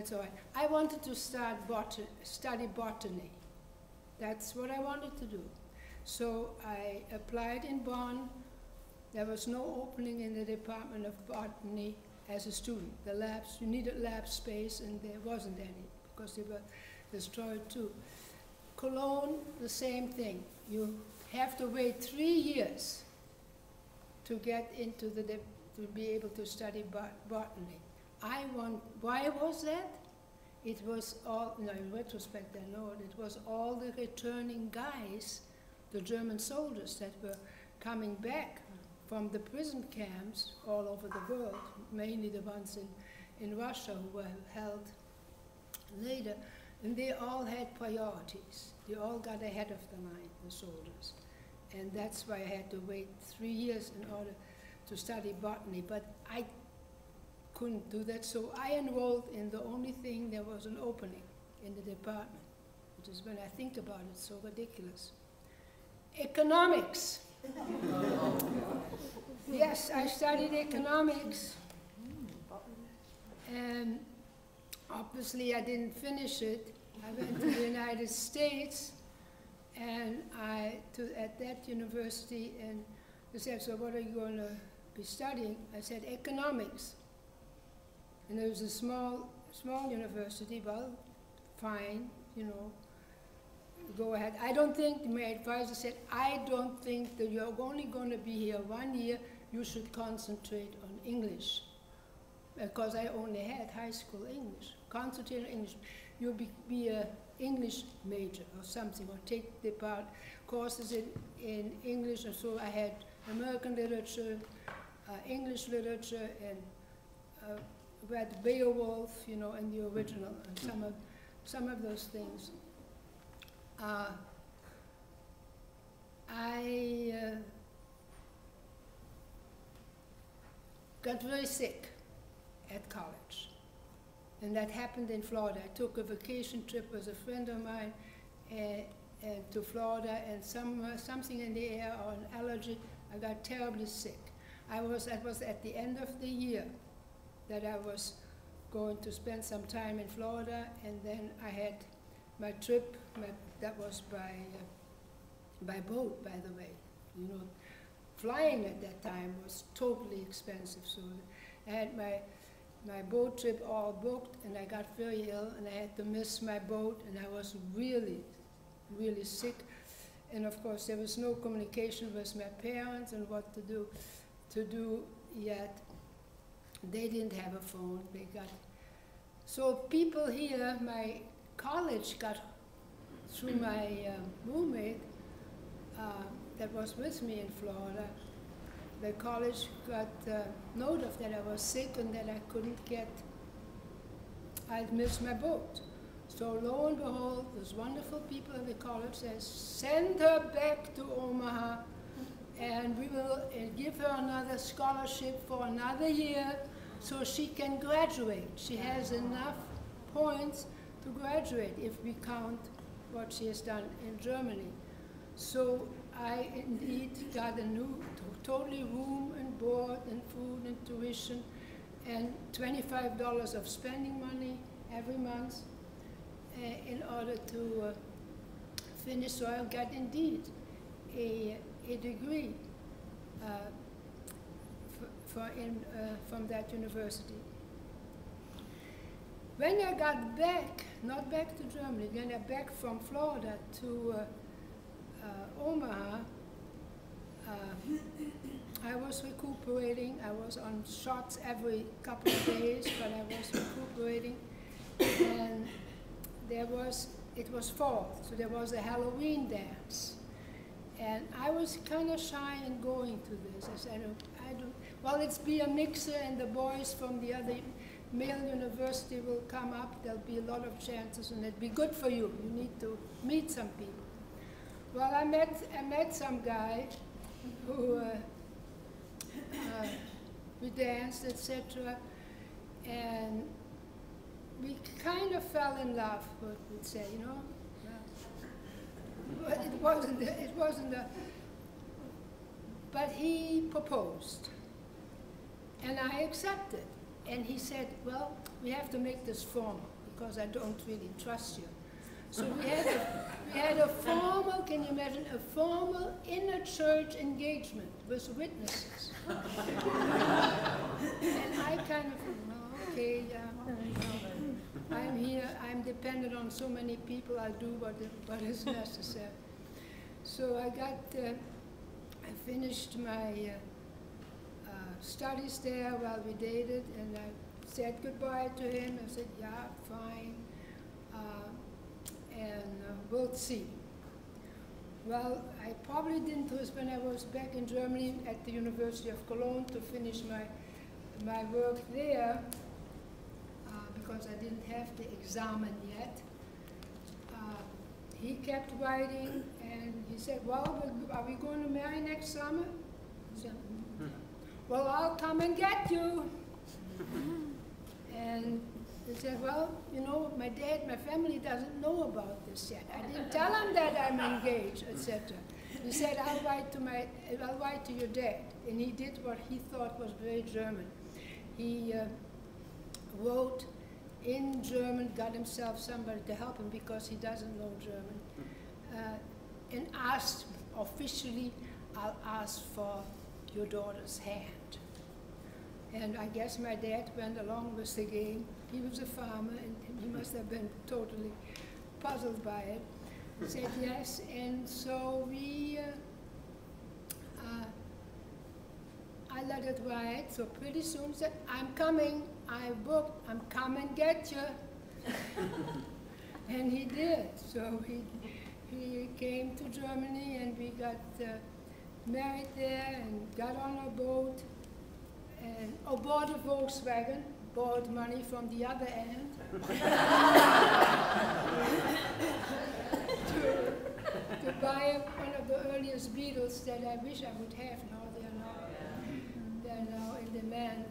that's all right. I wanted to study botany. That's what I wanted to do. So I applied in Bonn. There was no opening in the Department of Botany as a student. The labs, you needed lab space, and there wasn't any because they were destroyed too. Cologne, the same thing. You have to wait 3 years to get into to be able to study botany. Why was that? It was all, no, in retrospect I know it was all the returning guys, the German soldiers that were coming back from the prison camps all over the world, mainly the ones in Russia who were held later, and they all had priorities. They all got ahead of the line, the soldiers. And that's why I had to wait 3 years in order to study botany, but I couldn't do that, so I enrolled in the only thing there was an opening in the department, which is, when I think about it, so ridiculous. Economics. Yes, I studied economics, and obviously I didn't finish it. I went to the United States, and at that university, and they said, so what are you going to be studying? I said, economics. And it was a small university, well, fine, you know, go ahead. I don't think, my advisor said, I don't think that you're only going to be here 1 year, you should concentrate on English. Because I only had high school English. Concentrate on English. You'll be an English major or something, or take the courses in English. And so I had American literature, English literature, and read Beowulf, you know, in the original, and some of those things. I got very sick at college, and that happened in Florida. I took a vacation trip with a friend of mine to Florida, and something in the air or an allergy. I got terribly sick. That was at the end of the year that I was going to spend some time in Florida, and then I had my trip. That was by boat, by the way. You know, flying at that time was totally expensive, so I had my boat trip all booked, and I got very ill, and I had to miss my boat, and I was really, really sick. And of course, there was no communication with my parents and what to do yet. They didn't have a phone. So people here, my college got, through my roommate that was with me in Florida, the college got note of that I was sick and that I couldn't I'd missed my boat. So lo and behold, those wonderful people in the college says, send her back to Omaha, and we will give her another scholarship for another year so she can graduate. She has enough points to graduate if we count what she has done in Germany. So I indeed got a new, totally room and board and food and tuition and $25 of spending money every month in order to finish. So I got indeed a degree from that university. When I got back, not back to Germany, when I back from Florida to Omaha, I was recuperating. I was on shots every couple of days, but I was recuperating. And it was fall, so there was a Halloween dance. And I was kind of shy in going to this. I said, well, it's be a mixer, and the boys from the other male university will come up. There'll be a lot of chances, and it'd be good for you. You need to meet some people. Well, I met some guy who we danced, etc., and we kind of fell in love, what we'd say, you know. But it wasn't a. But he proposed, and I accepted. And he said, well, we have to make this formal because I don't really trust you. So we had a formal, can you imagine, a formal inner church engagement with witnesses. And I kind of, oh, okay, yeah, I'm here, I'm dependent on so many people, I'll do what is necessary. So I finished my studies there while we dated, and I said goodbye to him. I said, yeah, fine, and we'll see. Well, I probably didn't when I was back in Germany at the University of Cologne to finish my work there, because I didn't have the examen yet. He kept writing, and he said, well, are we going to marry next summer? I said, well, I'll come and get you. And he said, well, you know, my family doesn't know about this yet. I didn't tell him that I'm engaged, etc. He said, I'll write to your dad. And he did what he thought was very German. He wrote in German, got himself somebody to help him because he doesn't know German, and asked officially, I'll ask for your daughter's hand. And I guess my dad went along with the game. He was a farmer, and he must have been totally puzzled by it. He said yes, and so I let it ride. So pretty soon said, I'm coming, I booked, I'm coming get you. And he did. So he came to Germany, and we got married there and got on a boat and bought a Volkswagen, borrowed money from the other end to buy one of the earliest Beetles that I wish I would have now. They're now in demand.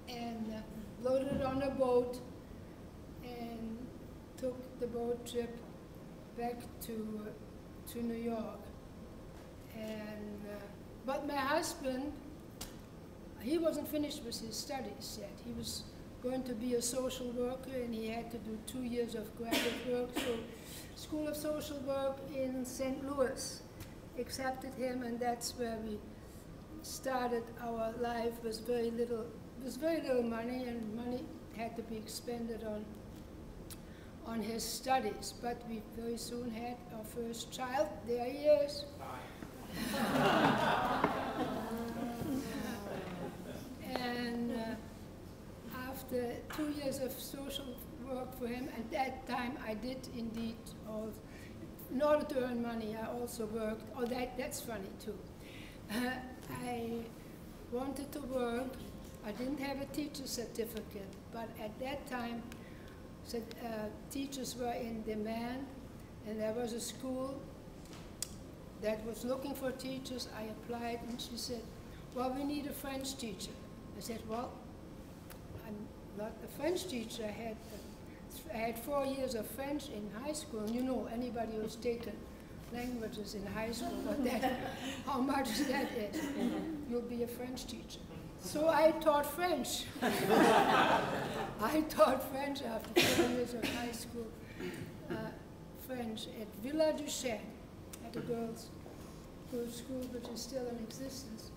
And loaded it on a boat and took the boat trip back to New York. And but my husband, he wasn't finished with his studies yet. He was going to be a social worker, and he had to do 2 years of graduate work. So School of Social Work in St. Louis accepted him, and that's where we started our life with very little money, and money had to be expended on his studies. But we very soon had our first child. There he is. And after 2 years of social work for him, at that time I did indeed, in order to earn money, I also worked. Oh, that's funny too. I wanted to work. I didn't have a teacher's certificate, but at that time, teachers were in demand, and there was a school that was looking for teachers. I applied, and she said, well, we need a French teacher. I said, well, I'm not a French teacher. I had 4 years of French in high school. And you know, anybody who's taken languages in high school, how much that is. You'll be a French teacher. So I taught French. I taught French after 4 years of high school, French at Villa du Chêne, at a girls' school which is still in existence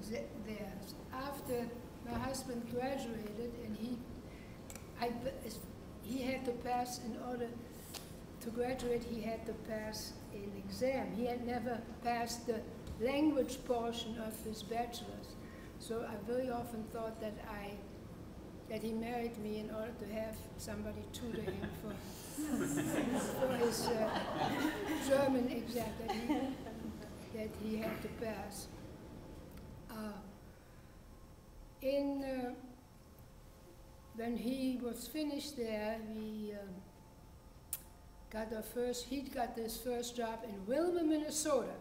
there. After my husband graduated, and he had to pass, in order to graduate, he had to pass an exam. He had never passed the language portion of his bachelor's. So I very often thought that he married me in order to have somebody tutor him for his German exam that he had to pass. When he was finished there, he got his first job in Wilmer, Minnesota,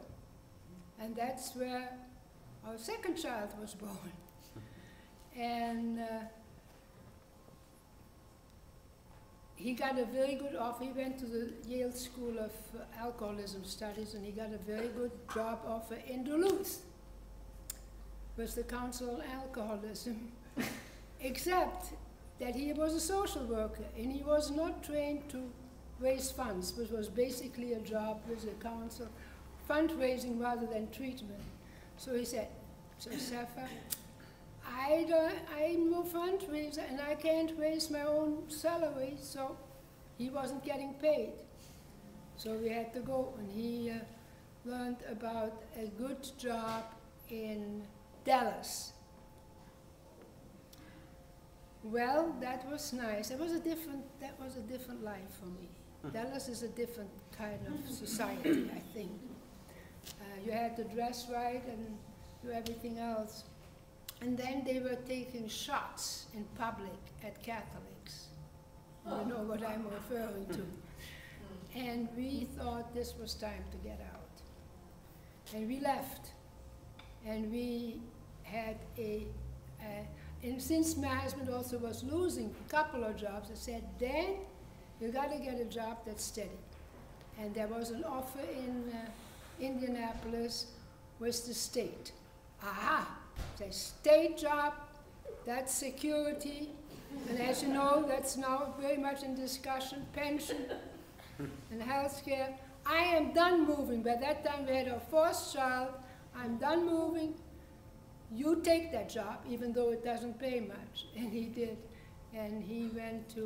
and that's where our second child was born. And he got a very good offer. He went to the Yale School of Alcoholism Studies, and he got a very good job offer in Duluth. was the Council on Alcoholism, except that he was a social worker and he was not trained to raise funds, which was basically a job with the council, fundraising rather than treatment. So he said, Josefa, I'm no fundraiser and I can't raise my own salary, so he wasn't getting paid. So we had to go, and he learned about a good job in Dallas. Well, that was nice. That was a different life for me. Dallas is a different kind of society, I think. You had to dress right and do everything else. And then they were taking shots in public at Catholics. You know what I'm referring to. And we thought this was time to get out. And we left. And we had and since my husband also was losing a couple of jobs, I said, Dan, you got to get a job that's steady. And there was an offer in Indianapolis with the state. Aha, the state job, that's security. And as you know, that's now very much in discussion, pension and health care. I am done moving. By that time we had our fourth child. I'm done moving. You take that job, even though it doesn't pay much. And he did. And he went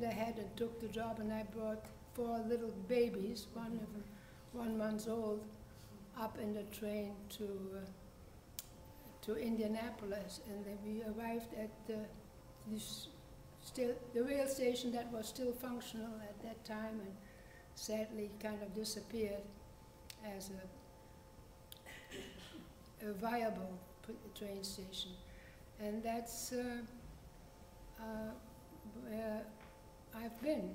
ahead and took the job, and I brought 4 little babies, one of them 1 month old, up in the train to Indianapolis. And then we arrived at the rail station that was still functional at that time, and sadly kind of disappeared as a viable train station. And that's where I've been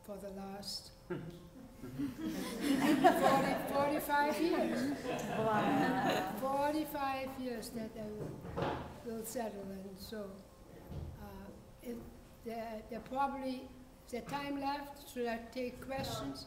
for the last 45 years. Wow. 45 years that I will settle in. So there probably, is there time left? Should I take questions?